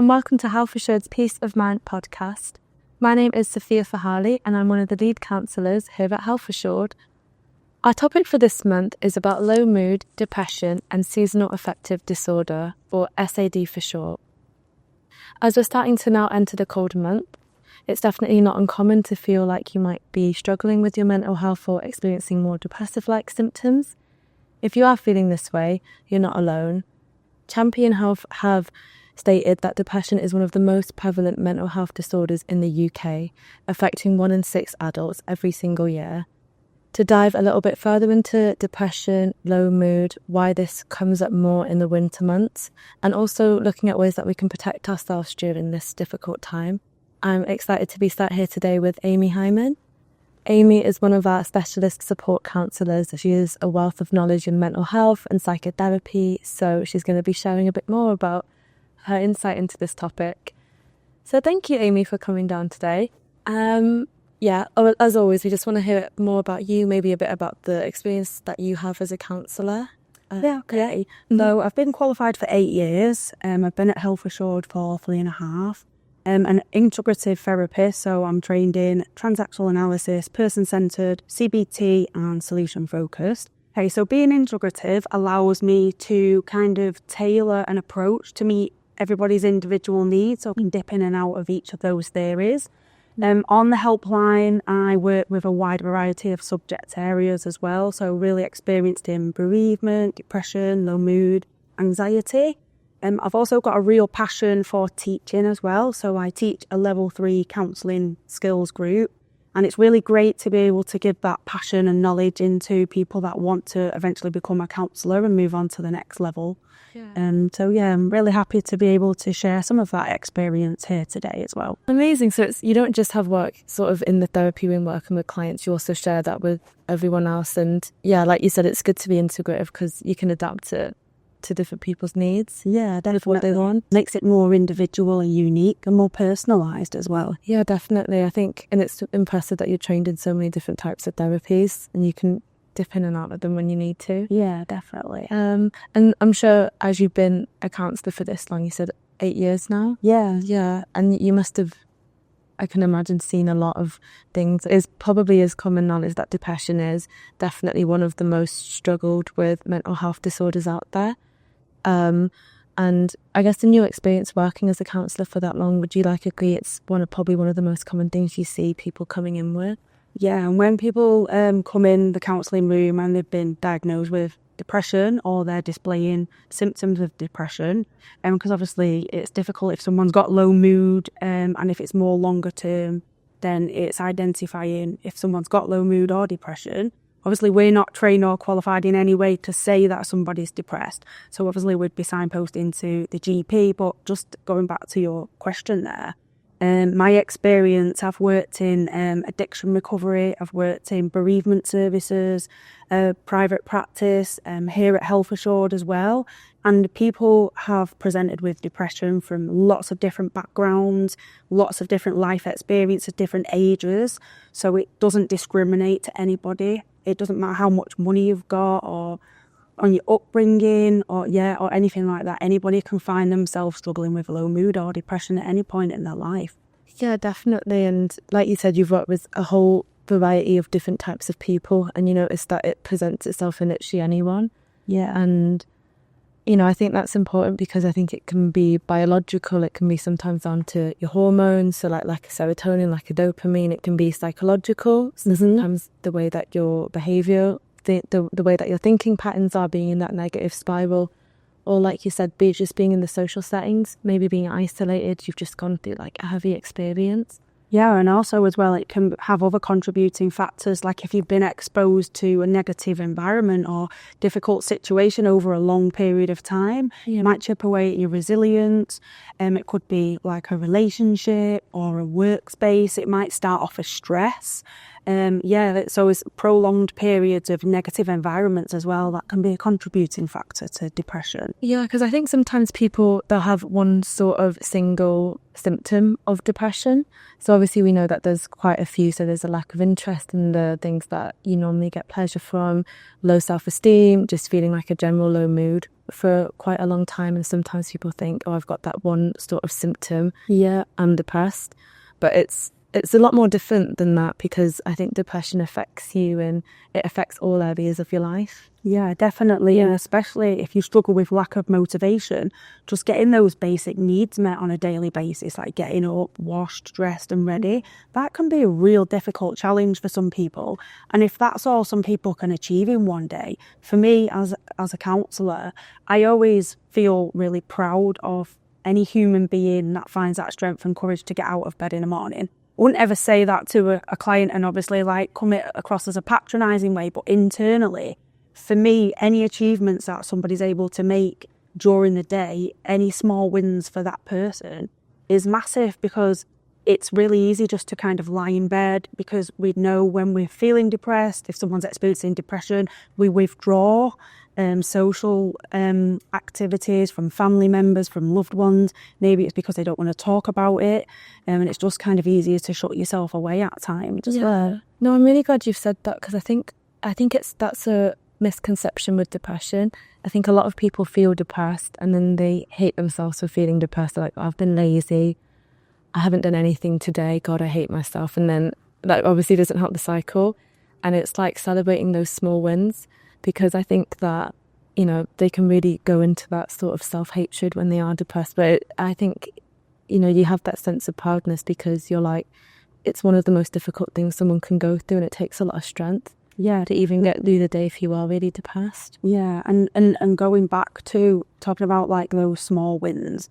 and welcome to Health Assured's Peace of Mind podcast. My name is Sofia Feghali and I'm one of the lead counsellors here at Health Assured. Our topic for this month is about low mood, depression and seasonal affective disorder, or SAD for short. As we're starting to now enter the cold month, it's definitely not uncommon to feel like you might be struggling with your mental health or experiencing more depressive-like symptoms. If you are feeling this way, you're not alone. Champion Health have stated that depression is one of the most prevalent mental health disorders in the UK, affecting 1 in 6 adults every single year. To dive a little bit further into depression, low mood, why this comes up more in the winter months, and also looking at ways that we can protect ourselves during this difficult time, I'm excited to be sat here today with Amy Hyman. Amy is one of our specialist support counsellors. She is a wealth of knowledge in mental health and psychotherapy, so she's going to be sharing a bit more about her insight into this topic. So thank you, Amy, for coming down today. As always, we just want to hear more about you, maybe a bit about the experience that you have as a counsellor. Okay. So I've been qualified for 8 years. I've been at Health Assured for 3.5. An integrative therapist, so I'm trained in transactional analysis, person-centred, CBT and solution-focused. Okay, so being integrative allows me to kind of tailor an approach to meet everybody's individual needs, so I can dip in and out of each of those theories. On the helpline, I work with a wide variety of subject areas as well, so really experienced in bereavement, depression, low mood, anxiety. I've also got a real passion for teaching as well, so I teach a level 3 counselling skills group, and it's really great to be able to give that passion and knowledge into people that want to eventually become a counsellor and move on to the next level. I'm really happy to be able to share some of that experience here today as well. Amazing. So you don't just have work sort of in the therapy room working with clients, you also share that with everyone else. And yeah, like you said, it's good to be integrative because you can adapt it to different people's needs. Yeah, definitely. What they want. Makes it more individual and unique and more personalised as well. Yeah, definitely. I think, and it's impressive that you're trained in so many different types of therapies and you can dip in and out of them when you need to. Yeah, definitely. And I'm sure as you've been a counsellor for this long, you said 8 years now? Yeah. And you must have, I can imagine, seen a lot of things. It's probably as common knowledge that depression is definitely one of the most struggled with mental health disorders out there. And I guess in your experience working as a counsellor for that long, would you agree it's probably one of the most common things you see people coming in with? Yeah, and when people come in the counselling room and they've been diagnosed with depression or they're displaying symptoms of depression, because obviously it's difficult if someone's got low mood and if it's more longer term, then it's identifying if someone's got low mood or depression. Obviously, we're not trained or qualified in any way to say that somebody's depressed. So obviously we'd be signposting to the GP, but just going back to your question there, my experience, I've worked in addiction recovery, I've worked in bereavement services, private practice, here at Health Assured as well. And people have presented with depression from lots of different backgrounds, lots of different life experiences, different ages. So it doesn't discriminate to anybody. It doesn't matter how much money you've got or on your upbringing or anything like that. Anybody can find themselves struggling with low mood or depression at any point in their life. Yeah, definitely. And like you said, you've worked with a whole variety of different types of people and you notice that it presents itself in literally anyone. Yeah. And, I think that's important because I think it can be biological. It can be sometimes down to your hormones. So like a serotonin, like a dopamine, it can be psychological. So sometimes the way that your behaviour, the way that your thinking patterns are being in that negative spiral, or like you said, just being in the social settings, maybe being isolated, you've just gone through a heavy experience. Yeah, and also as well, it can have other contributing factors, like if you've been exposed to a negative environment or difficult situation over a long period of time, it might chip away at your resilience. It could be like a relationship or a workspace. It might start off as stress. So it's prolonged periods of negative environments as well that can be a contributing factor to depression. Yeah, because I think sometimes people, they'll have one sort of single symptom of depression. So obviously we know that there's quite a few. So there's a lack of interest in the things that you normally get pleasure from, low self-esteem, just feeling like a general low mood, for quite a long time, and sometimes people think, oh, I've got that one sort of symptom, I'm depressed. But it's a lot more different than that, because I think depression affects you and it affects all areas of your life. Yeah, definitely. And especially if you struggle with lack of motivation, just getting those basic needs met on a daily basis, like getting up, washed, dressed and ready, that can be a real difficult challenge for some people. And if that's all some people can achieve in one day, for me as a counsellor, I always feel really proud of any human being that finds that strength and courage to get out of bed in the morning. I wouldn't ever say that to a client and obviously like come it across as a patronising way, but internally, for me, any achievements that somebody's able to make during the day, any small wins for that person is massive, because it's really easy just to kind of lie in bed, because we know when we're feeling depressed, if someone's experiencing depression, we withdraw social activities from family members, from loved ones. Maybe it's because they don't want to talk about it, and it's just kind of easier to shut yourself away at times as well. No, I'm really glad you've said that, because I think that's a misconception with depression. I think a lot of people feel depressed and then they hate themselves for feeling depressed. They're like, I've been lazy, I haven't done anything today, God, I hate myself. And then that obviously doesn't help the cycle. And it's like celebrating those small wins, because I think that, you know, they can really go into that sort of self-hatred when they are depressed. But I think, you know, you have that sense of proudness, because you're like, it's one of the most difficult things someone can go through, and it takes a lot of strength to even get through the day if you are really depressed. And going back to talking about like those small wins,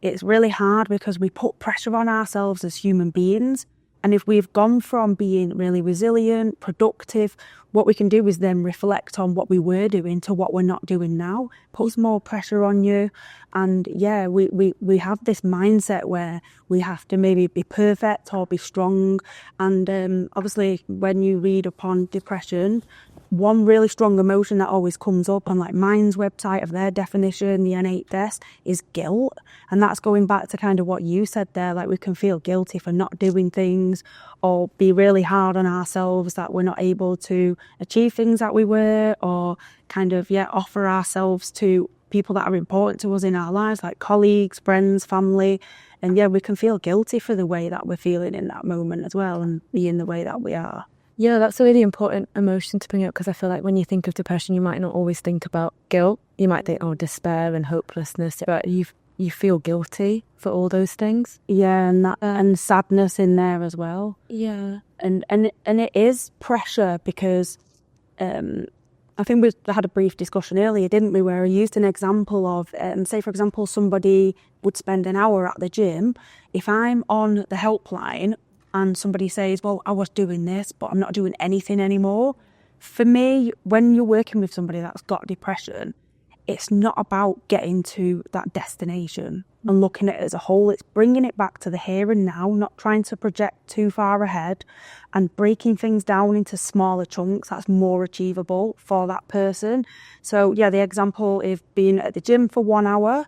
it's really hard because we put pressure on ourselves as human beings. And if we've gone from being really resilient, productive, what we can do is then reflect on what we were doing to what we're not doing now. Puts more pressure on you. And we have this mindset where we have to maybe be perfect or be strong. And obviously when you read upon depression, one really strong emotion that always comes up on like Mind's website of their definition, the N8 is guilt. And that's going back to kind of what you said there, like we can feel guilty for not doing things, or be really hard on ourselves that we're not able to achieve things that we were, or kind of offer ourselves to people that are important to us in our lives, like colleagues, friends, family. And we can feel guilty for the way that we're feeling in that moment as well, and being the way that we are. Yeah, that's a really important emotion to bring up, because I feel like when you think of depression, you might not always think about guilt. You might think, oh, despair and hopelessness, but you feel guilty for all those things. Yeah, and sadness in there as well. Yeah. And it is pressure, because I think we had a brief discussion earlier, didn't we, where I used an example of, say, for example, somebody would spend an hour at the gym. If I'm on the helpline and somebody says, well, I was doing this, but I'm not doing anything anymore. For me, when you're working with somebody that's got depression, it's not about getting to that destination and looking at it as a whole. It's bringing it back to the here and now, not trying to project too far ahead, and breaking things down into smaller chunks that's more achievable for that person. So the example of being at the gym for 1 hour,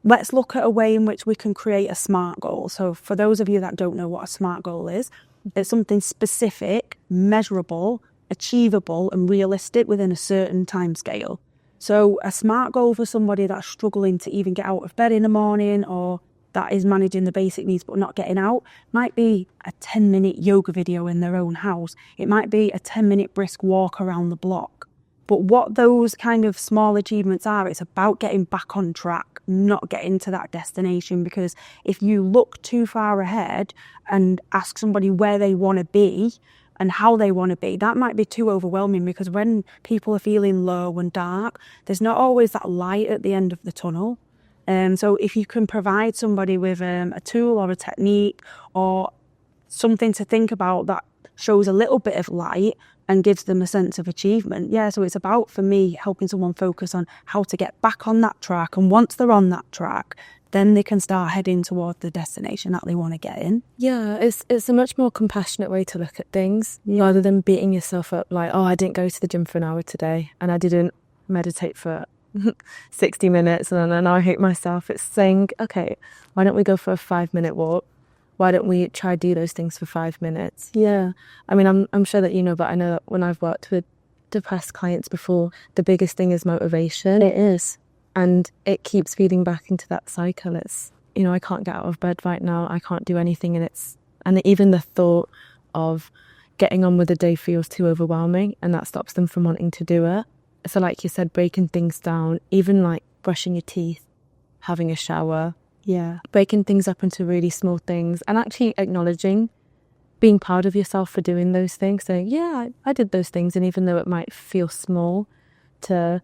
let's look at a way in which we can create a SMART goal. So for those of you that don't know what a SMART goal is, it's something specific, measurable, achievable and realistic within a certain time scale. So a SMART goal for somebody that's struggling to even get out of bed in the morning, or that is managing the basic needs but not getting out, might be a 10-minute yoga video in their own house. It might be a 10-minute brisk walk around the block. But what those kind of small achievements are, it's about getting back on track, not getting to that destination. Because if you look too far ahead and ask somebody where they want to be and how they want to be, that might be too overwhelming, because when people are feeling low and dark, there's not always that light at the end of the tunnel. So if you can provide somebody with a tool or a technique or something to think about that shows a little bit of light and gives them a sense of achievement. So it's about, for me, helping someone focus on how to get back on that track. And once they're on that track, then they can start heading toward the destination that they want to get in. Yeah, it's a much more compassionate way to look at things, rather than beating yourself up like, oh, I didn't go to the gym for an hour today and I didn't meditate for 60 minutes and then I hate myself. It's saying, okay, why don't we go for a 5-minute walk? Why don't we try do those things for 5 minutes? Yeah. I mean, I'm sure that you know, but I know that when I've worked with depressed clients before, the biggest thing is motivation. It is. And it keeps feeding back into that cycle. It's, I can't get out of bed right now. I can't do anything. And even the thought of getting on with the day feels too overwhelming, and that stops them from wanting to do it. So like you said, breaking things down, even like brushing your teeth, having a shower, breaking things up into really small things, and actually acknowledging, being proud of yourself for doing those things, saying, I did those things. And even though it might feel small to,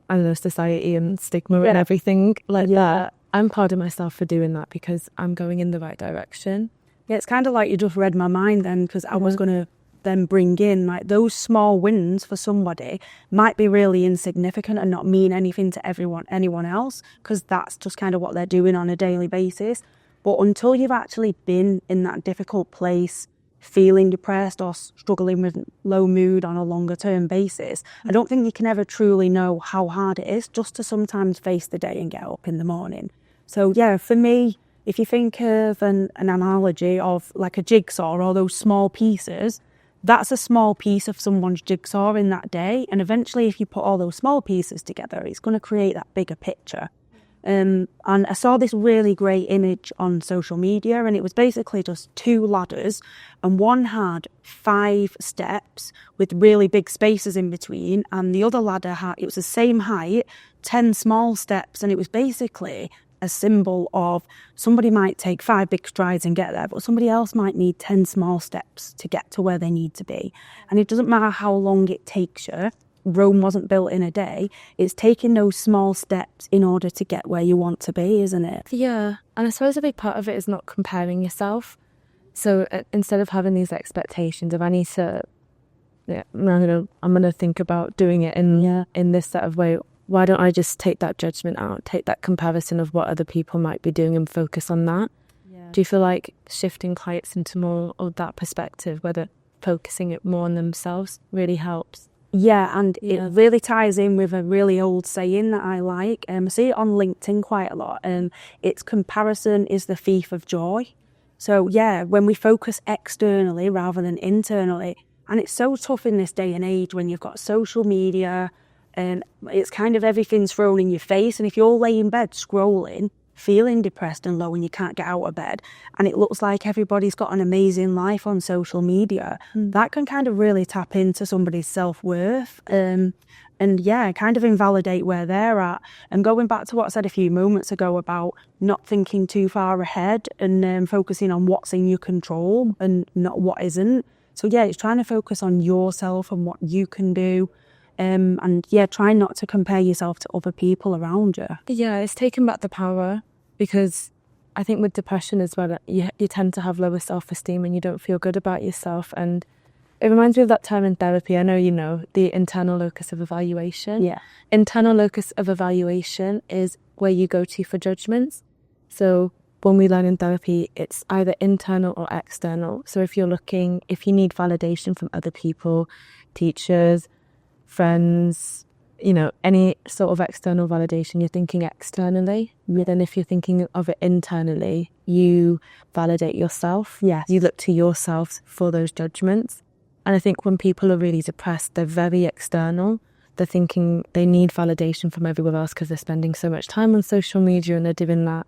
I don't know, society and stigma and everything like that, I'm proud of myself for doing that because I'm going in the right direction. Yeah, it's kind of like you just read my mind then, because I was going to then bring in, like, those small wins for somebody might be really insignificant and not mean anything to anyone else, because that's just kind of what they're doing on a daily basis. But until you've actually been in that difficult place, feeling depressed or struggling with low mood on a longer term basis, I don't think you can ever truly know how hard it is just to sometimes face the day and get up in the morning. So yeah, for me, if you think of an analogy of like a jigsaw or those small pieces, that's a small piece of someone's jigsaw in that day. And eventually, if you put all those small pieces together, it's going to create that bigger picture. And I saw this really great image on social media, and it was basically just 2 ladders, and one had 5 steps with really big spaces in between, and the other ladder it was the same height, 10 small steps, and it was basically a symbol of somebody might take 5 big strides and get there, but somebody else might need 10 small steps to get to where they need to be. And it doesn't matter how long it takes you. Rome wasn't built in a day. It's taking those small steps in order to get where you want to be, isn't it? Yeah, and I suppose a big part of it is not comparing yourself. So instead of having these expectations of I need to, I'm gonna think about doing it in this sort of way. Why don't I just take that judgment out, take that comparison of what other people might be doing and focus on that? Yeah. Do you feel like shifting clients into more of that perspective, whether focusing it more on themselves, really helps? Yeah, and it really ties in with a really old saying that I like. I see it on LinkedIn quite a lot. It's comparison is the thief of joy. So yeah, when we focus externally rather than internally, and it's so tough in this day and age when you've got social media, and it's kind of everything's thrown in your face. And if you're laying in bed scrolling, feeling depressed and low and you can't get out of bed, and it looks like everybody's got an amazing life on social media, that can kind of really tap into somebody's self-worth and kind of invalidate where they're at. And going back to what I said a few moments ago about not thinking too far ahead and focusing on what's in your control and not what isn't. So yeah, it's trying to focus on yourself and what you can do. Try not to compare yourself to other people around you. Yeah, it's taking back the power, because I think with depression as well, you tend to have lower self-esteem and you don't feel good about yourself. And it reminds me of that time in therapy. I know you know the internal locus of evaluation. Yeah. Internal locus of evaluation is where you go to for judgments. So when we learn in therapy, it's either internal or external. So if you need validation from other people, teachers, friends, any sort of external validation, you're thinking externally. Then if you're thinking of it internally, you validate yourself. Yes. You look to yourself for those judgments. And I think when people are really depressed, they're very external. They're thinking they need validation from everywhere else because they're spending so much time on social media and they're doing that.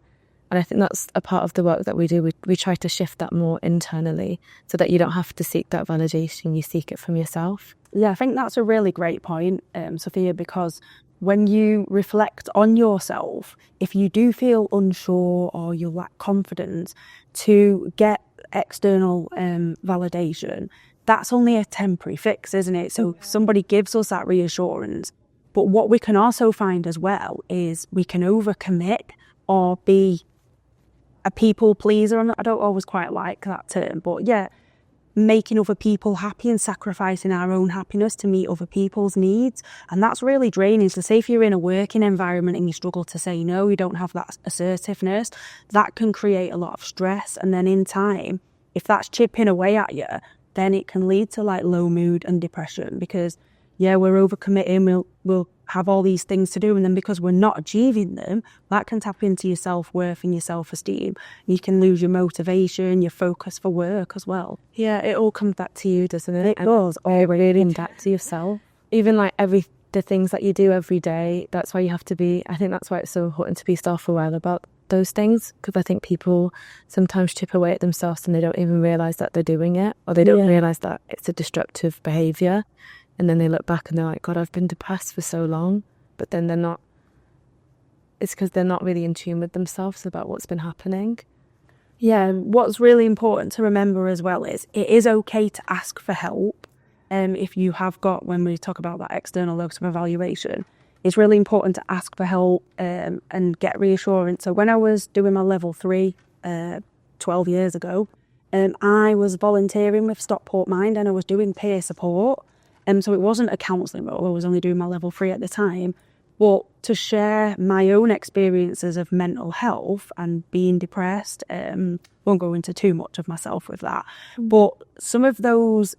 And I think that's a part of the work that we do. We try to shift that more internally so that you don't have to seek that validation. You seek it from yourself. Yeah, I think that's a really great point, Sophia, because when you reflect on yourself, if you do feel unsure or you lack confidence, to get external validation, that's only a temporary fix, isn't it? So somebody gives us that reassurance. But what we can also find as well is we can overcommit or be a people pleaser. And I don't always quite like that term, but yeah, making other people happy and sacrificing our own happiness to meet other people's needs. And that's really draining. So say if you're in a working environment and you struggle to say no, you don't have that assertiveness, that can create a lot of stress. And then in time, if that's chipping away at you, then it can lead to like low mood and depression, because we're overcommitting, we'll have all these things to do, and then because we're not achieving them, that can tap into your self-worth and your self-esteem. You can lose your motivation, your focus for work as well. Yeah, it all comes back to you, doesn't it? It does. Really back to yourself. Even like the things that you do every day, that's why you have to be, I think that's why it's so important to be self-aware about those things, because I think people sometimes chip away at themselves and they don't even realise that they're doing it, or they don't realise that it's a destructive behaviour, and then they look back and they're like, God, I've been depressed for so long, but then they're not. It's because they're not really in tune with themselves about what's been happening. Yeah, what's really important to remember as well is it is okay to ask for help. If you have got, when we talk about that external locus of evaluation, it's really important to ask for help and get reassurance. So when I was doing my level 3 12 years ago, I was volunteering with Stockport Mind and I was doing peer support. So it wasn't a counselling role, I was only doing my level 3 at the time. But to share my own experiences of mental health and being depressed, won't go into too much of myself with that. But some of those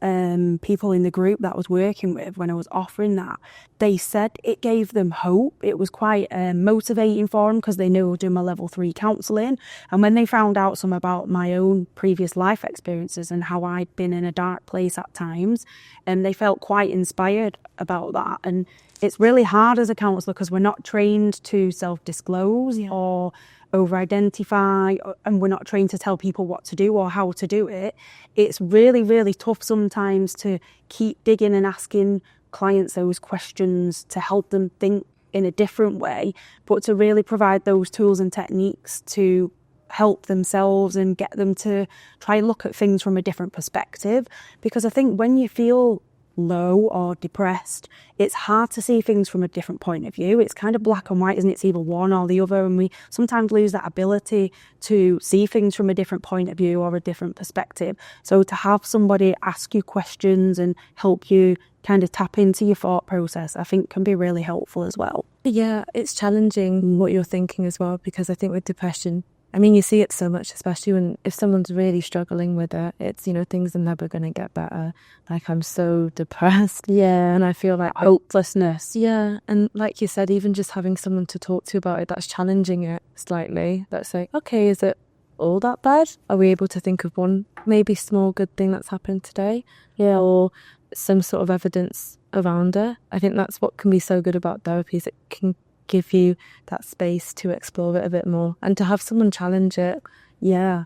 people in the group that I was working with, when I was offering that, they said it gave them hope. It was quite motivating for them because they knew I was doing my level 3 counselling. And when they found out some about my own previous life experiences and how I'd been in a dark place at times, they felt quite inspired about that. And it's really hard as a counsellor because we're not trained to self-disclose or over-identify, and we're not trained to tell people what to do or how to do it. It's really, really tough sometimes to keep digging and asking clients those questions to help them think in a different way, but to really provide those tools and techniques to help themselves and get them to try and look at things from a different perspective. Because I think when you feel low or depressed, it's hard to see things from a different point of view. It's kind of black and white, isn't it? It's either one or the other, and we sometimes lose that ability to see things from a different point of view or a different perspective. So to have somebody ask you questions and help you kind of tap into your thought process, I think can be really helpful as well. Yeah, it's challenging what you're thinking as well, because I think with depression, I mean, you see it so much, especially if someone's really struggling with it. It's, things are never going to get better. Like, I'm so depressed. Yeah. And I feel like hopelessness. Yeah. And like you said, even just having someone to talk to about it, that's challenging it slightly. That's like, okay, is it all that bad? Are we able to think of one maybe small good thing that's happened today? Yeah. Or some sort of evidence around it? I think that's what can be so good about therapy, is it can give you that space to explore it a bit more and to have someone challenge it. Yeah.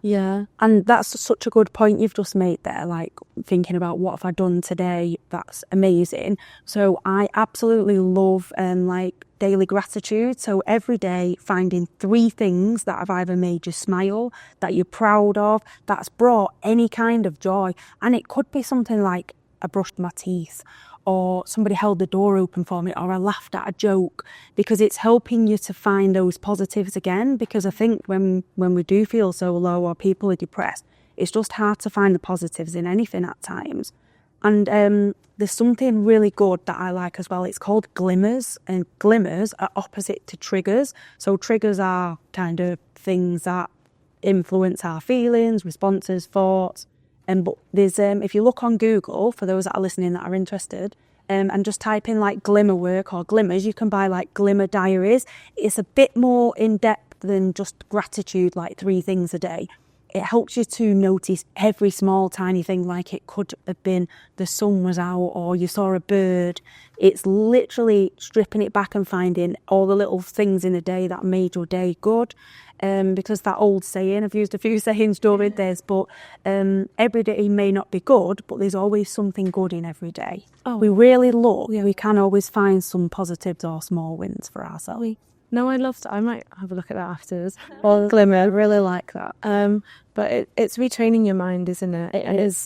And that's such a good point you've just made there, like thinking about what have I done today. That's amazing. So I absolutely love daily gratitude. So every day finding 3 things that have either made you smile, that you're proud of, that's brought any kind of joy. And it could be something like I brushed my teeth, or somebody held the door open for me, or I laughed at a joke, because it's helping you to find those positives again. Because I think when we do feel so low or people are depressed, it's just hard to find the positives in anything at times. And there's something really good that I like as well. It's called glimmers, and glimmers are opposite to triggers. So triggers are kind of things that influence our feelings, responses, thoughts. But there's if you look on Google, for those that are listening that are interested, and just type in like glimmer work or glimmers, you can buy like glimmer diaries. It's a bit more in depth than just gratitude, like 3 things a day. It helps you to notice every small tiny thing, like it could have been the sun was out or you saw a bird. It's literally stripping it back and finding all the little things in the day that made your day good. Because that old saying, I've used a few sayings during this, but every day may not be good, but there's always something good in every day. Oh. We really look, we can always find some positives or small wins for ourselves. No, I love that. I might have a look at that afterwards. Or glimmer, I really like that. But it's retraining your mind, isn't it?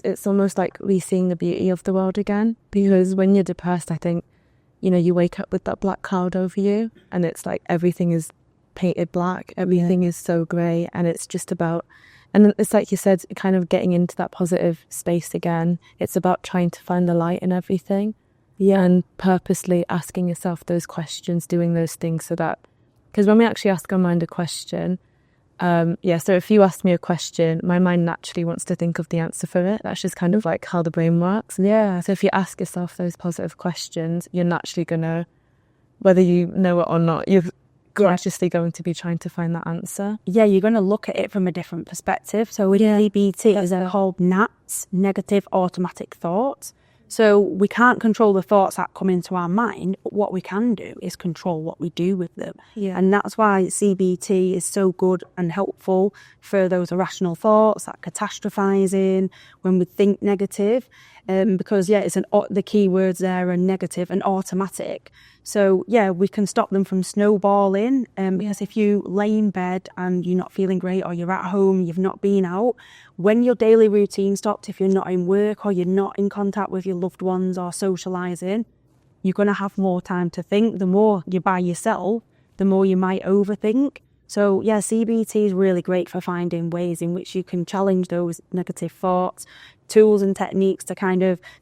It's almost like re-seeing the beauty of the world again. Because when you're depressed, I think, you wake up with that black cloud over you, and it's like everything is painted black, everything is so grey, and it's just about, and it's like you said, kind of getting into that positive space again. It's about trying to find the light in everything, and purposely asking yourself those questions, doing those things, so that, because when we actually ask our mind a question, so if you ask me a question, my mind naturally wants to think of the answer for it. That's just kind of like how the brain works. So if you ask yourself those positive questions, you're naturally gonna, whether you know it or not, you're consciously going to be trying to find that answer. Yeah, you're going to look at it from a different perspective. So with CBT, they're called NATs, negative automatic thoughts. So we can't control the thoughts that come into our mind, but what we can do is control what we do with them. Yeah. And that's why CBT is so good and helpful for those irrational thoughts, that catastrophizing, when we think negative. Because, it's the key words there are negative and automatic. So, we can stop them from snowballing. Because if you lay in bed and you're not feeling great, or you're at home, you've not been out, when your daily routine stops, if you're not in work or you're not in contact with your loved ones or socialising, you're going to have more time to think. The more you're by yourself, the more you might overthink. So, CBT is really great for finding ways in which you can challenge those negative thoughts, tools and techniques to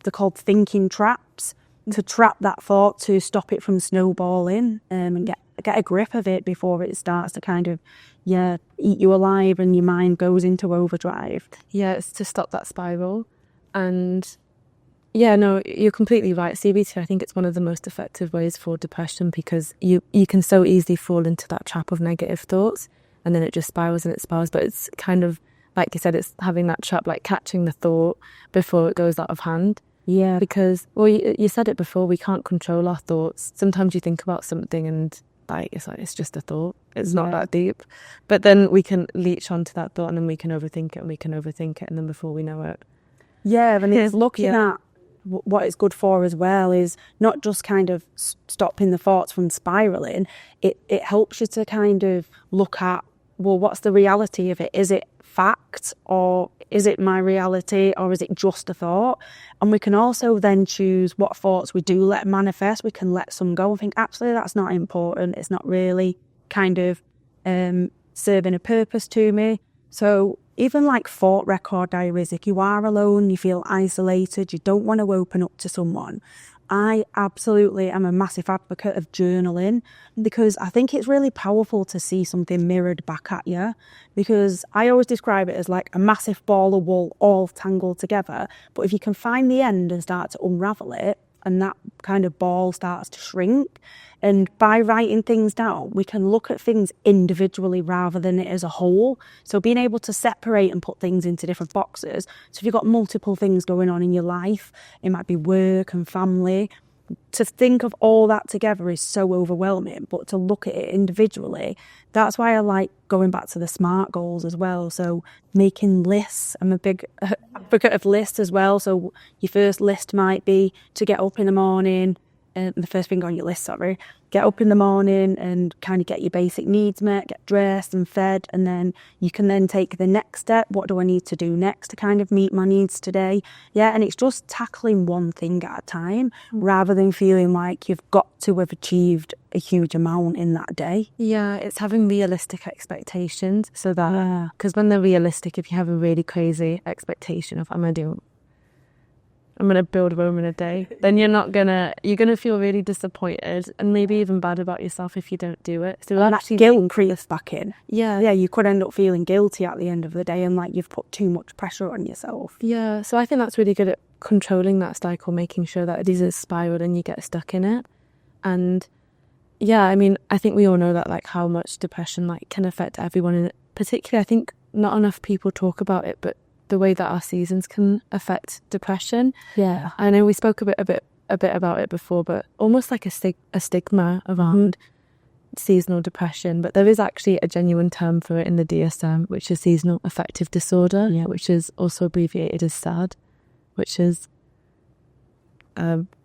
they're called thinking traps, to trap that thought, to stop it from snowballing, and get a grip of it before it starts to eat you alive and your mind goes into overdrive. Yeah, it's to stop that spiral. And no, you're completely right. CBT, I think it's one of the most effective ways for depression, because you can so easily fall into that trap of negative thoughts, and then it just spirals and it spirals. But it's like you said, it's having that trap, like catching the thought before it goes out of hand. Yeah. Because, you said it before, we can't control our thoughts. Sometimes you think about something and it's just a thought. It's not that deep. But then we can leech onto that thought, and then we can overthink it, and then before we know it. Yeah, and it's looking at what it's good for as well is not just stopping the thoughts from spiraling. It helps you to look at, what's the reality of it? Is it fact, or is it my reality, or is it just a thought? And we can also then choose what thoughts we do let manifest. We can let some go and think, actually, that's not important. It's not really serving a purpose to me. So even like thought record diaries, if you are alone, you feel isolated, you don't want to open up to someone, I absolutely am a massive advocate of journaling, because I think it's really powerful to see something mirrored back at you, because I always describe it as like a massive ball of wool all tangled together. But if you can find the end and start to unravel it, and that ball starts to shrink, and by writing things down, we can look at things individually rather than it as a whole. So being able to separate and put things into different boxes. So if you've got multiple things going on in your life, it might be work and family, to think of all that together is so overwhelming, but to look at it individually, that's why I like going back to the SMART goals as well. So making lists, I'm a big advocate of lists as well. So your first list might be to get up in the morning, the first thing on your list, get up in the morning and get your basic needs met, get dressed and fed, and then you can then take the next step. What do I need to do next to meet my needs today? Yeah, and it's just tackling one thing at a time rather than feeling like you've got to have achieved a huge amount in that day. Yeah, it's having realistic expectations, so that, because when they're realistic, if you have a really crazy expectation of I'm going to build Rome in a day, then you're going to feel really disappointed and maybe even bad about yourself if you don't do it. So that guilt creeps back in. Yeah, you could end up feeling guilty at the end of the day, and like you've put too much pressure on yourself. Yeah, so I think that's really good at controlling that cycle, making sure that it isn't spiraled and you get stuck in it. And I think we all know that how much depression can affect everyone, and particularly I think not enough people talk about it, but the way that our seasons can affect depression. Yeah, I know we spoke a bit about it before, but almost like a stigma around seasonal depression. But there is actually a genuine term for it in the DSM, which is Seasonal Affective Disorder, which is also abbreviated as SAD, which is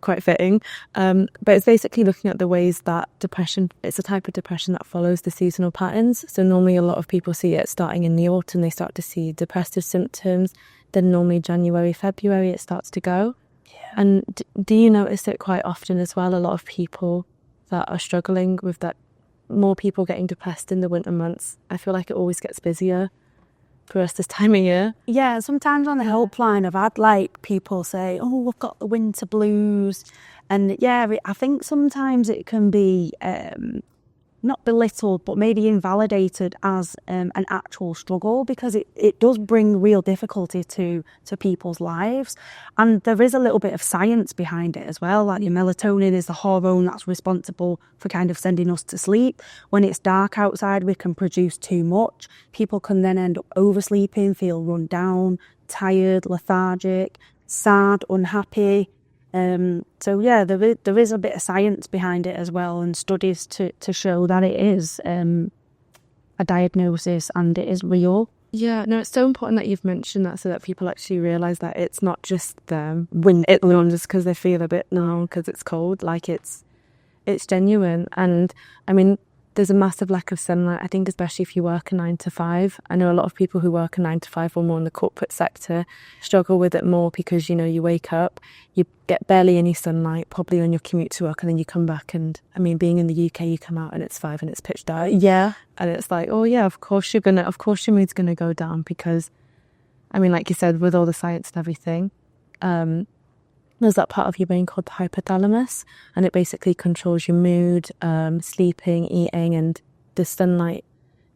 quite fitting. But it's basically looking at the ways that depression, it's a type of depression that follows the seasonal patterns. So normally a lot of people see it starting in the autumn, they start to see depressive symptoms. Then normally January, February, it starts to go. Yeah. And do you notice it quite often as well? A lot of people that are struggling with that, more people getting depressed in the winter months. I feel like it always gets busier for us this time of year. Yeah, sometimes on the helpline I've had people say, oh, I've got the winter blues. And I think sometimes it can be not belittled, but maybe invalidated as an actual struggle, because it does bring real difficulty to people's lives. And there is a little bit of science behind it as well. Like your melatonin is the hormone that's responsible for sending us to sleep. When it's dark outside, we can produce too much. People can then end up oversleeping, feel run down, tired, lethargic, sad, unhappy. So yeah, there is a bit of science behind it as well, and studies to show that it is a diagnosis and it is real. Yeah, no, it's so important that you've mentioned that so that people actually realise that it's not just them when it just because they feel a bit numb because it's cold. Like it's genuine. And I mean, there's a massive lack of sunlight. I think especially if you work a 9 to 5. I know a lot of people who work a 9 to 5 or more in the corporate sector struggle with it more because, you know, you wake up, you get barely any sunlight, probably on your commute to work, and then you come back and, I mean, being in the UK, you come out and it's 5 and it's pitch dark. Yeah. And it's like, oh yeah, of course your mood's gonna go down because, I mean, like you said, with all the science and everything, there's that part of your brain called the hypothalamus, and it basically controls your mood, sleeping, eating, and the sunlight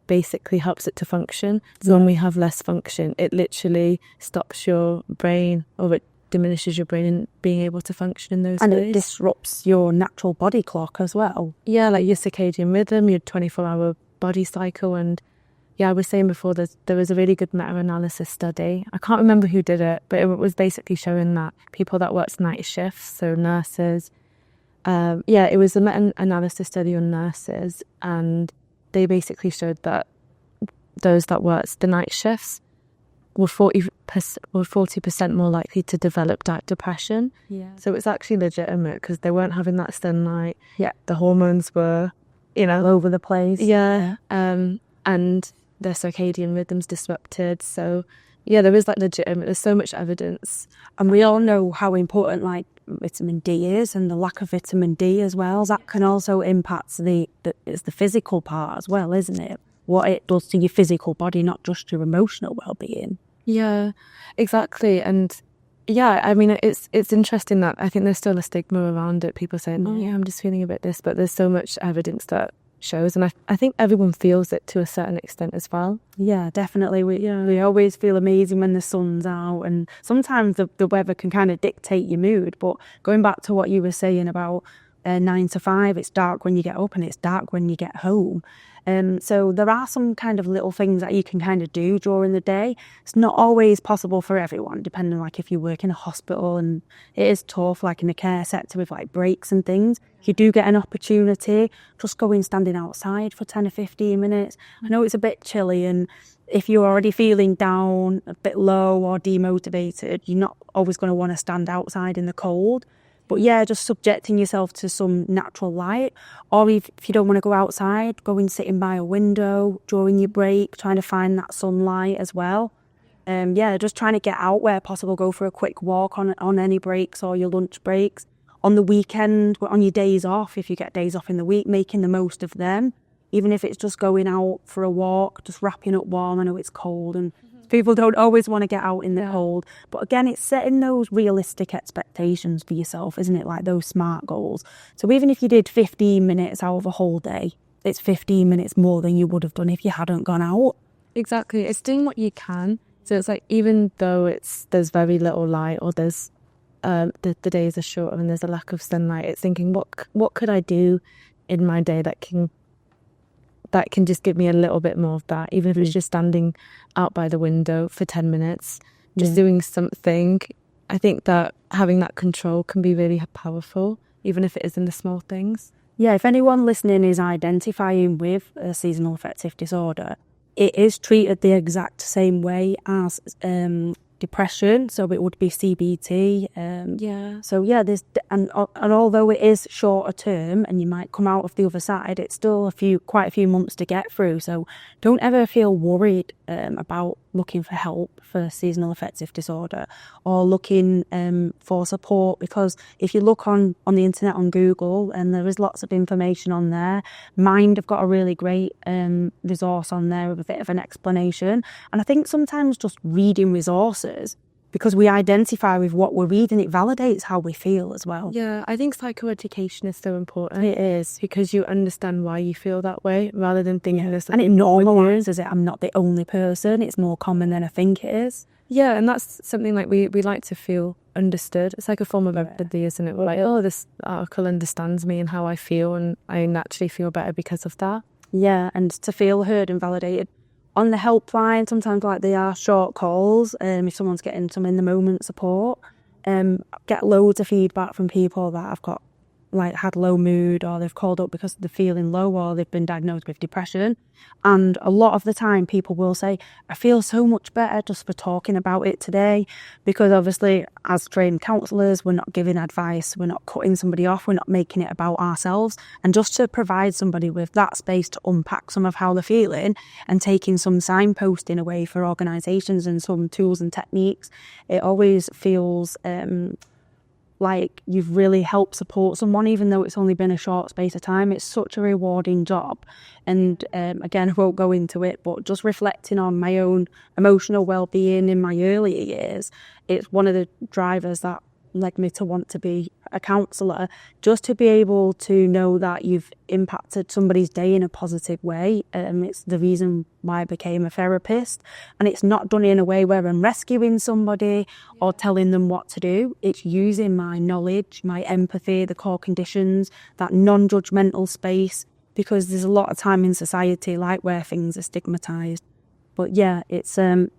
basically helps it to function. So when we have less function, it literally stops your brain, or it diminishes your brain in being able to function in those ways. And it disrupts your natural body clock as well. Yeah, like your circadian rhythm, your 24-hour body cycle. And yeah, I was saying before, there was a really good meta-analysis study. I can't remember who did it, but it was basically showing that people that worked night shifts, so nurses, it was a meta-analysis study on nurses, and they basically showed that those that worked the night shifts were 40% more likely to develop depression. Yeah. So it's actually legitimate because they weren't having that sunlight. Yeah. The hormones were, all over the place. Yeah. And their circadian rhythms disrupted. So yeah, there is legitimate, there's so much evidence. And we all know how important vitamin D is, and the lack of vitamin D as well. That can also impact it's the physical part as well, isn't it? What it does to your physical body, not just your emotional well-being. Yeah, exactly. And yeah, I mean, it's interesting that I think there's still a stigma around it. People saying, oh yeah, I'm just feeling a bit this, but there's so much evidence that shows, and I think everyone feels it to a certain extent as well. Yeah, definitely. We always feel amazing when the sun's out, and sometimes the weather can kind of dictate your mood. But going back to what you were saying about 9 to 5, it's dark when you get up and it's dark when you get home. So there are some kind of little things that you can kind of do during the day. It's not always possible for everyone, depending if you work in a hospital, and it is tough, in the care sector with breaks and things. If you do get an opportunity, just go in standing outside for 10 or 15 minutes. I know it's a bit chilly, and if you're already feeling down, a bit low or demotivated, you're not always going to want to stand outside in the cold. But yeah, just subjecting yourself to some natural light. Or if you don't want to go outside, go and sitting by a window during your break, trying to find that sunlight as well. Just trying to get out where possible. Go for a quick walk on any breaks or your lunch breaks. On the weekend, on your days off, if you get days off in the week, making the most of them. Even if it's just going out for a walk, just wrapping up warm. I know it's cold and people don't always want to get out in the cold. But again, it's setting those realistic expectations for yourself, isn't it? Those SMART goals. So even if you did 15 minutes out of a whole day, it's 15 minutes more than you would have done if you hadn't gone out. Exactly. It's doing what you can. So it's even though there's very little light, or there's the days are shorter and there's a lack of sunlight, it's thinking, what could I do in my day that can just give me a little bit more of that, even if it's just standing out by the window for 10 minutes, just doing something. I think that having that control can be really powerful, even if it is in the small things. Yeah, if anyone listening is identifying with a seasonal affective disorder, it is treated the exact same way as depression, so it would be CBT. So yeah, there's and although it is shorter term and you might come out of the other side, it's still quite a few months to get through. So don't ever feel worried about looking for help for seasonal affective disorder, or looking for support, because if you look on the internet, on Google, and there is lots of information on there. Mind have got a really great resource on there with a bit of an explanation, and I think sometimes just reading resources, because we identify with what we're reading, it validates how we feel as well. Yeah, I think psychoeducation is so important. It is, because you understand why you feel that way, rather than thinking this. And it normalises it. I'm not the only person. It's more common than I think it is. Yeah, and that's something we like to feel understood. It's like a form of empathy, isn't it? We're like, oh, this article understands me and how I feel, and I naturally feel better because of that. Yeah, and to feel heard and validated. On the helpline, sometimes they are short calls, if someone's getting some in the moment support. get loads of feedback from people that have got had low mood, or they've called up because they're feeling low, or they've been diagnosed with depression. And a lot of the time people will say, I feel so much better just for talking about it today, because obviously as trained counsellors, we're not giving advice, we're not cutting somebody off, we're not making it about ourselves. And just to provide somebody with that space to unpack some of how they're feeling, and taking some signposting away for organisations and some tools and techniques, it always feels like you've really helped support someone, even though it's only been a short space of time. It's such a rewarding job. And again, I won't go into it, but just reflecting on my own emotional well-being in my earlier years, it's one of the drivers that led me to want to be a counsellor, just to be able to know that you've impacted somebody's day in a positive way. It's the reason why I became a therapist, and it's not done in a way where I'm rescuing somebody or telling them what to do. It's using my knowledge, my empathy, the core conditions, that non-judgmental space, because there's a lot of time in society where things are stigmatised. But yeah, it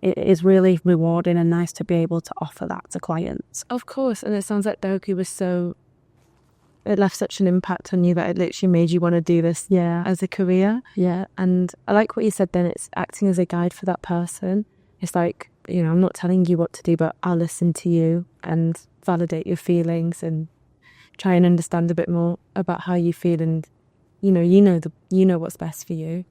is really rewarding and nice to be able to offer that to clients. Of course, and it sounds like therapy it left such an impact on you that it literally made you want to do this as a career. Yeah. And I like what you said then, it's acting as a guide for that person. It's like, I'm not telling you what to do, but I'll listen to you and validate your feelings and try and understand a bit more about how you feel, and you know what's best for you.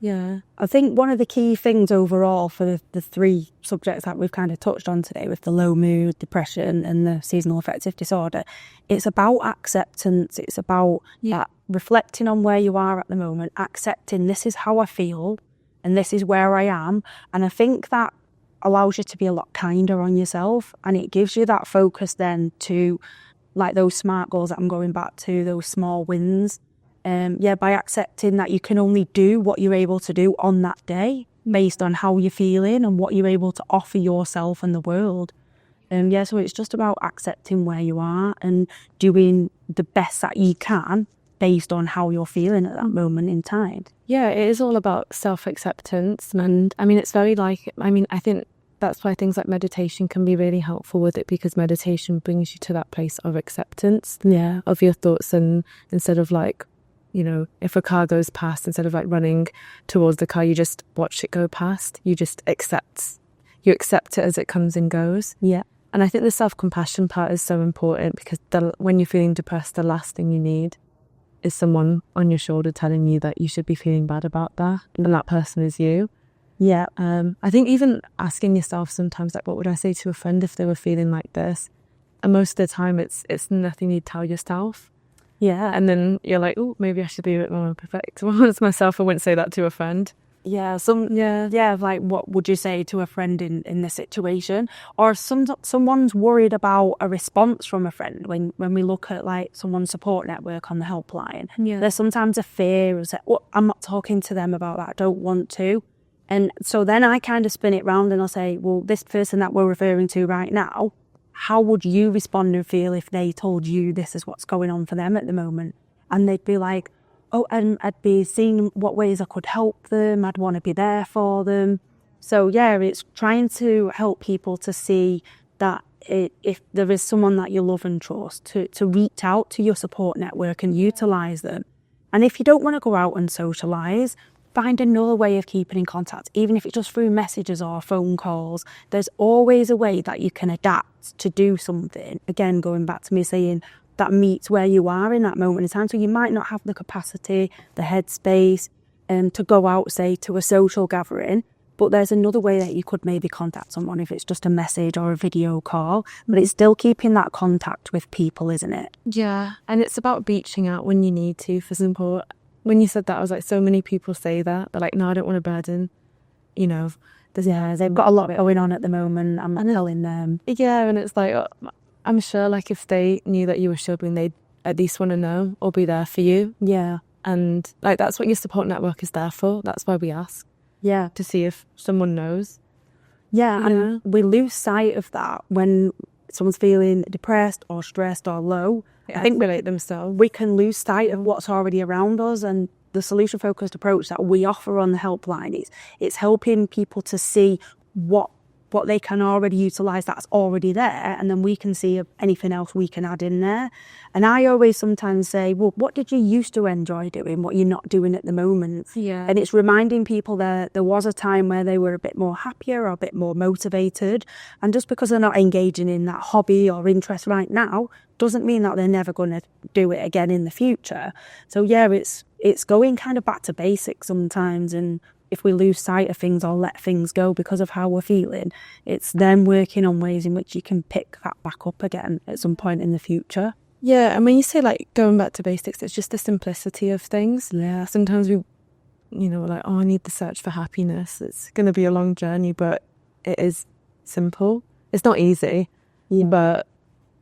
Yeah, I think one of the key things overall for the three subjects that we've kind of touched on today, with the low mood, depression and the seasonal affective disorder, it's about acceptance. It's about that reflecting on where you are at the moment, accepting this is how I feel and this is where I am. And I think that allows you to be a lot kinder on yourself, and it gives you that focus then to those SMART goals that I'm going back to, those small wins. By accepting that you can only do what you're able to do on that day based on how you're feeling and what you're able to offer yourself and the world. So it's just about accepting where you are and doing the best that you can based on how you're feeling at that moment in time. Yeah, it is all about self-acceptance. And it's very I think that's why things like meditation can be really helpful with it, because meditation brings you to that place of acceptance of your thoughts, and instead of if a car goes past, instead of running towards the car, you just watch it go past. You just accept it as it comes and goes. Yeah. And I think the self-compassion part is so important, because when you're feeling depressed, the last thing you need is someone on your shoulder telling you that you should be feeling bad about that, and that person is you. Yeah. I think even asking yourself sometimes, what would I say to a friend if they were feeling like this? And most of the time it's nothing you'd tell yourself. Yeah. And then you're like, oh, maybe I should be a bit more empathetic towards myself. I wouldn't say that to a friend. Yeah. What would you say to a friend in this situation? Or someone's worried about a response from a friend when we look at someone's support network on the helpline. Yeah. There's sometimes a fear of I'm not talking to them about that. I don't want to. And so then I kind of spin it round and I'll say, well, this person that we're referring to right now, how would you respond and feel if they told you this is what's going on for them at the moment? And they'd be like, oh, and I'd be seeing what ways I could help them. I'd want to be there for them. So it's trying to help people to see that if there is someone that you love and trust, to reach out to your support network and utilise them. And if you don't want to go out and socialise, find another way of keeping in contact, even if it's just through messages or phone calls. There's always a way that you can adapt to do something. Again, going back to me saying that meets where you are in that moment in time. So you might not have the capacity, the headspace, to go out, say, to a social gathering, but there's another way that you could maybe contact someone, if it's just a message or a video call. But it's still keeping that contact with people, isn't it? Yeah, and it's about reaching out when you need to for support. When you said that, I was like, so many people say that. They're like, no, I don't want to burden. They've got a lot going on at the moment. I'm telling them. Yeah, and it's like, I'm sure if they knew that you were struggling, they'd at least want to know or be there for you. Yeah. And that's what your support network is there for. That's why we ask. Yeah. To see if someone knows. Yeah, and we lose sight of that when someone's feeling depressed or stressed or low. I think relate themselves. We can lose sight of what's already around us, and the solution-focused approach that we offer on the helpline it's helping people to see what what they can already utilise that's already there, and then we can see anything else we can add in there. And I always sometimes say, well, what did you used to enjoy doing, what you're not doing at the moment? Yeah. And it's reminding people that there was a time where they were a bit more happier or a bit more motivated, and just because they're not engaging in that hobby or interest right now doesn't mean that they're never going to do it again in the future. So yeah, it's going kind of back to basics sometimes, and if we lose sight of things or let things go because of how we're feeling, it's then working on ways in which you can pick that back up again at some point in the future. Yeah, and when you say like going back to basics, it's just the simplicity of things. Yeah. Sometimes we're like, oh, I need the search for happiness. It's going to be a long journey, but it is simple. It's not easy, but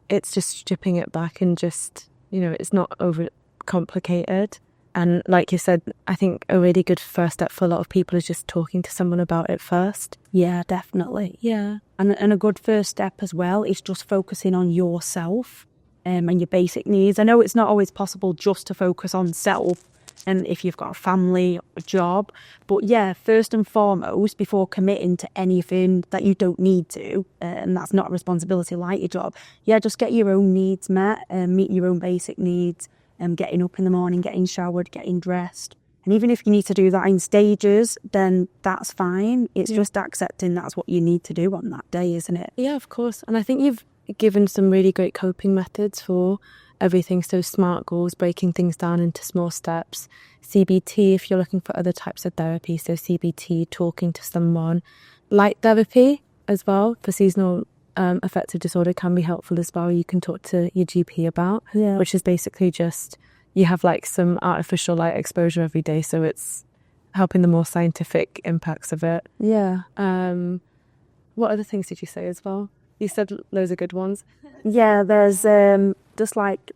it's just stripping it back and just, it's not over complicated. And like you said, I think a really good first step for a lot of people is just talking to someone about it first. Yeah, definitely. Yeah. And a good first step as well is just focusing on yourself and your basic needs. I know it's not always possible just to focus on self, and if you've got a family, a job. But yeah, first and foremost, before committing to anything that you don't need to, and that's not a responsibility like your job, just get your own needs met and meet your own basic needs. Getting up in the morning, getting showered, getting dressed. And even if you need to do that in stages, then that's fine. It's just accepting that's what you need to do on that day, isn't it? Yeah, of course. And I think you've given some really great coping methods for everything. So SMART goals, breaking things down into small steps. CBT, if you're looking for other types of therapy. So CBT, talking to someone. Light therapy as well for seasonal affective disorder can be helpful as well. You can talk to your GP about, which is basically just you have like some artificial light exposure every day, so it's helping the more scientific impacts of it. Yeah. What other things did you say as well? You said loads of good ones. Yeah, there's just like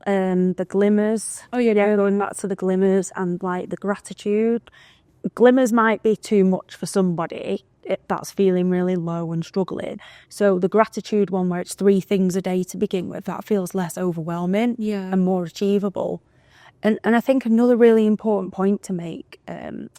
the glimmers. Oh yeah, going back to the glimmers and like the gratitude. Glimmers might be too much for somebody that's feeling really low and struggling. So the gratitude one, where it's 3 things a day to begin with, that feels less overwhelming and more achievable. And I think another really important point to make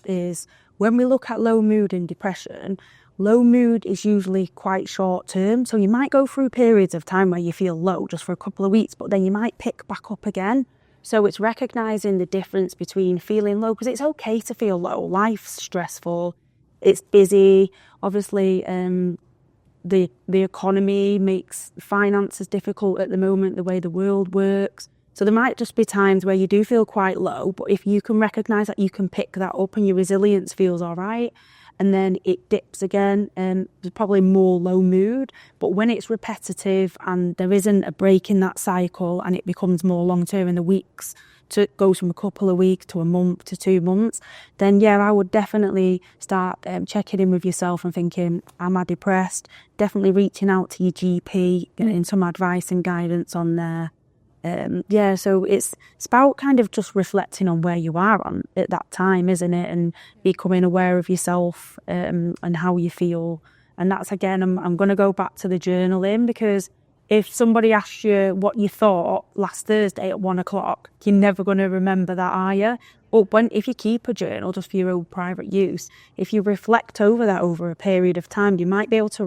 is when we look at low mood and depression, low mood is usually quite short term. So you might go through periods of time where you feel low just for a couple of weeks, but then you might pick back up again. So it's recognising the difference between feeling low, because it's okay to feel low. Life's stressful. It's busy. Obviously, the economy makes finances difficult at the moment, the way the world works. So there might just be times where you do feel quite low, but if you can recognise that, you can pick that up and your resilience feels all right, and then it dips again, and there's probably more low mood. But when it's repetitive and there isn't a break in that cycle and it becomes more long-term in the weeks, it goes from a couple of weeks to a month to 2 months, then I would definitely start checking in with yourself and thinking, am I depressed? Definitely reaching out to your GP, getting some advice and guidance on there. So it's about kind of just reflecting on where you are on at that time, isn't it? And becoming aware of yourself and how you feel. And that's, again, I'm going to go back to the journaling, because if somebody asks you what you thought last Thursday at 1:00, you're never going to remember that, are you? But if you keep a journal just for your own private use, if you reflect over that over a period of time, you might be able to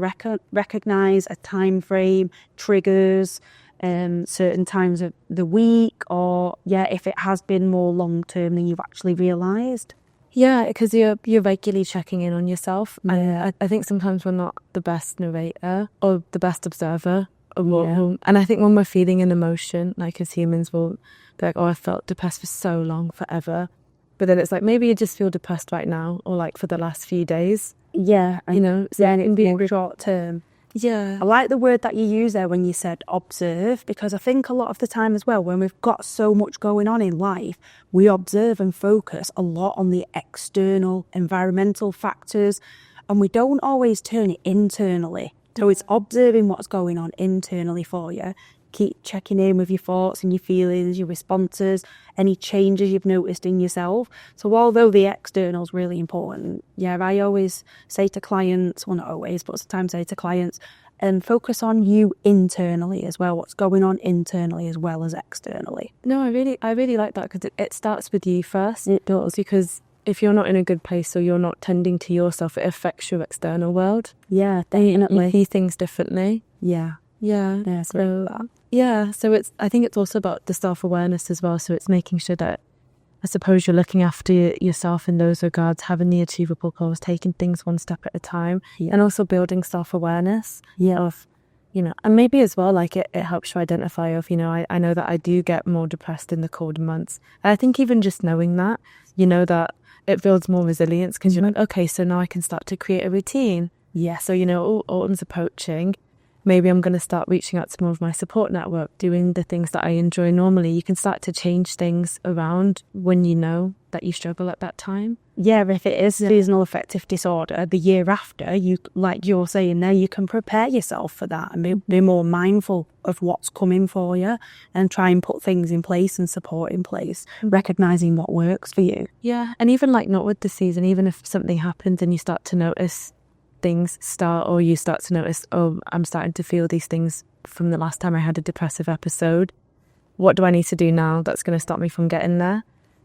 recognise a time frame, triggers, certain times of the week, or if it has been more long term than you've actually realised. Yeah, because you're regularly checking in on yourself. And I think sometimes we're not the best narrator or the best observer. And I think when we're feeling an emotion, like as humans, we'll be like, oh, I felt depressed for so long, forever. But then it's like, maybe you just feel depressed right now, or like for the last few days. Yeah. So then it can be more short term. Yeah. I like the word that you use there when you said observe, because I think a lot of the time as well, when we've got so much going on in life, we observe and focus a lot on the external environmental factors, and we don't always turn it internally. So it's observing what's going on internally for you. Keep checking in with your thoughts and your feelings, your responses, any changes you've noticed in yourself. So although the external is really important, I always say to clients, well, not always, but sometimes say to clients, focus on you internally as well, what's going on internally as well as externally. No, I really like that, because it starts with you first. It does. Because if you're not in a good place or you're not tending to yourself, it affects your external world. Yeah, definitely. You see things differently. Yeah. Yeah. Yeah, So I think it's also about the self-awareness as well. So it's making sure that, I suppose, you're looking after yourself in those regards, having the achievable goals, taking things one step at a time, and also building self-awareness of, and maybe as well, like it helps you identify of, I know that I do get more depressed in the colder months. And I think even just knowing that, that it builds more resilience, because you're like, okay, so now I can start to create a routine. Yeah. So, autumn's approaching. Maybe I'm going to start reaching out to more of my support network, doing the things that I enjoy normally. You can start to change things around when you know that you struggle at that time. Yeah, if it is seasonal affective disorder, the year after, you, like you're saying there, you can prepare yourself for that and be more mindful of what's coming for you and try and put things in place and support in place, recognising what works for you. Yeah, and even like not with the season, even if something happens and you start to notice things or you start to notice, oh, I'm starting to feel these things from the last time I had a depressive episode. What do I need to do now that's going to stop me from getting there?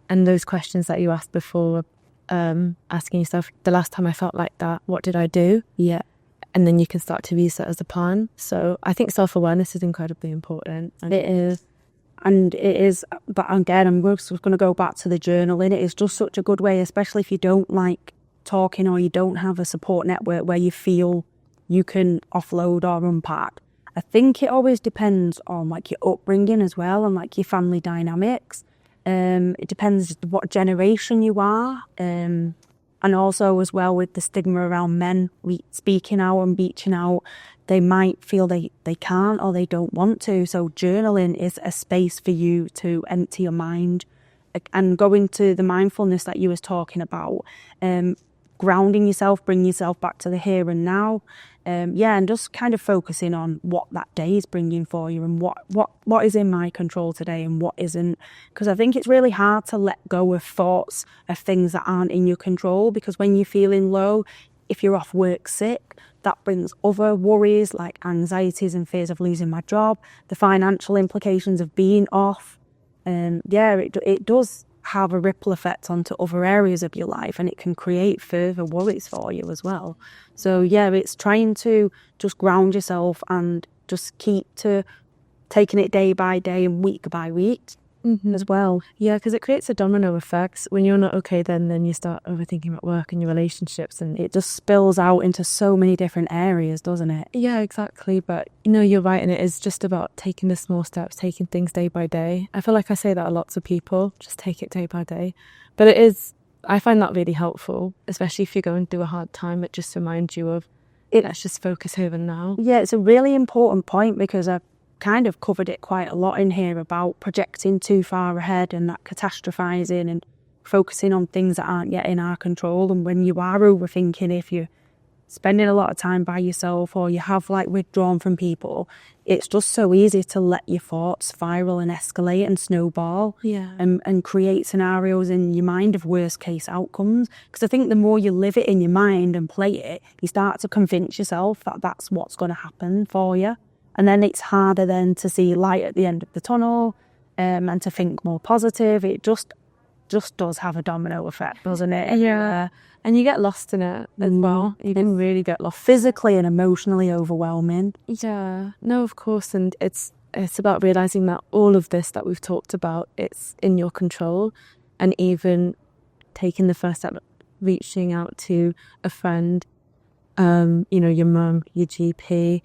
And those questions that you asked before, asking yourself, the last time I felt like that, what did I do? Yeah. And then you can start to use that as a plan. So I think self-awareness is incredibly important. It is. And it is, but again, I'm just going to go back to the journaling. It is just such a good way, especially if you don't like talking or you don't have a support network where you feel you can offload or unpack. I think it always depends on like your upbringing as well and like your family dynamics. It depends what generation you are, and also as well with the stigma around men speaking out and reaching out, they might feel they can't or they don't want to. So journaling is a space for you to empty your mind and go into the mindfulness that you was talking about, grounding yourself, bringing yourself back to the here and now, and just kind of focusing on what that day is bringing for you and what is in my control today and what isn't. Because I think it's really hard to let go of thoughts of things that aren't in your control, because when you're feeling low, if you're off work sick, that brings other worries like anxieties and fears of losing my job, the financial implications of being off. It does have a ripple effect onto other areas of your life, and it can create further worries for you as well. So it's trying to just ground yourself and just keep to taking it day by day and week by week as well. Yeah, because it creates a domino effect. When you're not okay, then you start overthinking about work and your relationships, and it just spills out into so many different areas, doesn't it? Yeah, exactly. But you're right, and it is just about taking the small steps, taking things day by day. I feel like I say that a lot to people, just take it day by day. But I find that really helpful, especially if you're going through a hard time. It just reminds you of let's just focus here and now. Yeah, it's a really important point, because I've kind of covered it quite a lot in here about projecting too far ahead and that catastrophizing and focusing on things that aren't yet in our control. And when you are overthinking, if you're spending a lot of time by yourself or you have like withdrawn from people, it's just so easy to let your thoughts spiral and escalate and snowball, and create scenarios in your mind of worst case outcomes. Because I think the more you live it in your mind and play it, you start to convince yourself that that's what's going to happen for you. And then it's harder then to see light at the end of the tunnel, and to think more positive. It just does have a domino effect, doesn't it? Yeah. And you get lost in it as well. You can really get lost. Physically and emotionally overwhelming. Yeah. No, of course. And it's about realising that all of this that we've talked about, it's in your control. And even taking the first step, reaching out to a friend, your mum, your GP,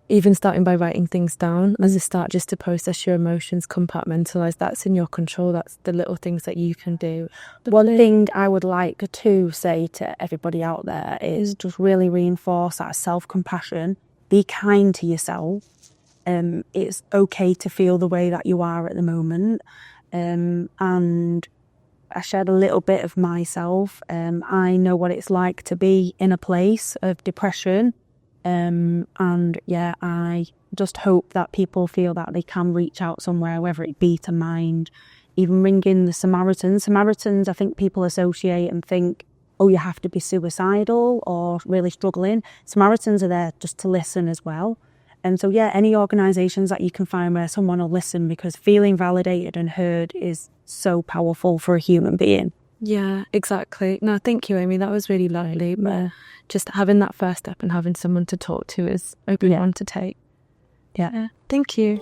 even starting by writing things down as a start, just to process your emotions, compartmentalise. That's in your control. That's the little things that you can do. One thing I would like to say to everybody out there is just really reinforce that self-compassion. Be kind to yourself. It's okay to feel the way that you are at the moment. And I shared a little bit of myself. I know what it's like to be in a place of depression. I just hope that people feel that they can reach out somewhere, whether it be to Mind, even ringing the Samaritans. Samaritans, I think people associate and think, oh, you have to be suicidal or really struggling. Samaritans are there just to listen as well. And so, any organisations that you can find where someone will listen, because feeling validated and heard is so powerful for a human being. Yeah, exactly. No, thank you, Amy. That was really lovely. But just having that first step and having someone to talk to is a good one to take. Yeah. Thank you.